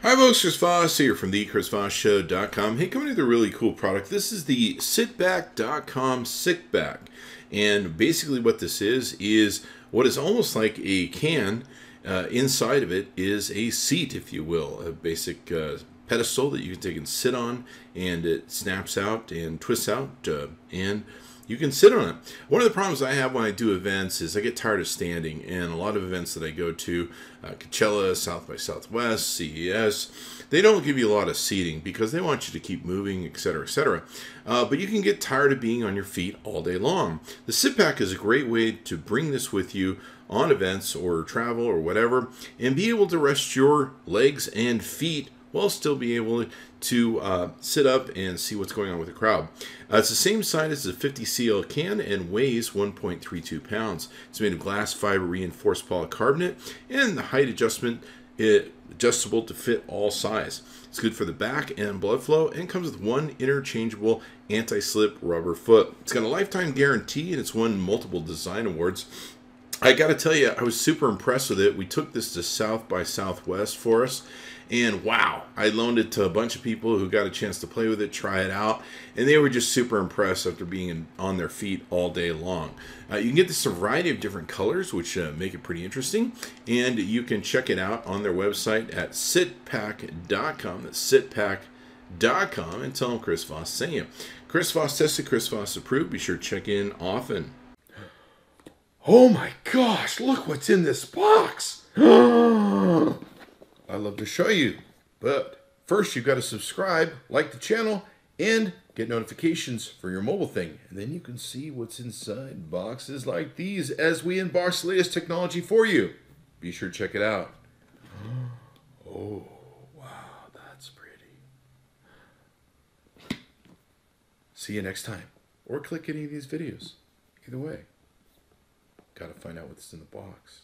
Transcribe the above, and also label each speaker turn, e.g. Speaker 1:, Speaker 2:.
Speaker 1: Hi folks, Chris Voss here from the chrisvossshow.com. Hey, coming with a really cool product. This is the Sitpack.com Sitpack. And basically what this is what is almost like a can. Inside of it is a seat, if you will, a basic pedestal that you can take and sit on, and it snaps out and twists out, and you can sit on it. One of the problems I have when I do events is I get tired of standing, and a lot of events that I go to, Coachella, South by Southwest, CES, they don't give you a lot of seating because they want you to keep moving, etc., etc. But you can get tired of being on your feet all day long. The Sitpack is a great way to bring this with you on events or travel or whatever, and be able to rest your legs and feet while still be able to sit up and see what's going on with the crowd. It's the same size as a 50 cl can and weighs 1.32 pounds. It's made of glass fiber reinforced polycarbonate, and the height adjustment adjustable to fit all size. It's good for the back and blood flow, and comes with one interchangeable anti-slip rubber foot. It's got a lifetime guarantee, and it's won multiple design awards. I gotta tell you, I was super impressed with it. We took this to South by Southwest for us, and wow, I loaned it to a bunch of people who got a chance to play with it, try it out, and they were just super impressed after being on their feet all day long. You can get this a variety of different colors, which make it pretty interesting, and you can check it out on their website at sitpack.com. That's sitpack.com, and tell them Chris Voss sent you. Chris Voss tested, Chris Voss approved. Be sure to check in often.
Speaker 2: Oh my gosh, look what's in this box. I'd love to show you, but first you've got to subscribe, like the channel, and get notifications for your mobile thing. And then you can see what's inside boxes like these as we unbox the latest technology for you. Be sure to check it out. Oh, wow, that's pretty. See you next time. Or click any of these videos. Either way. Got to find out what's in the box.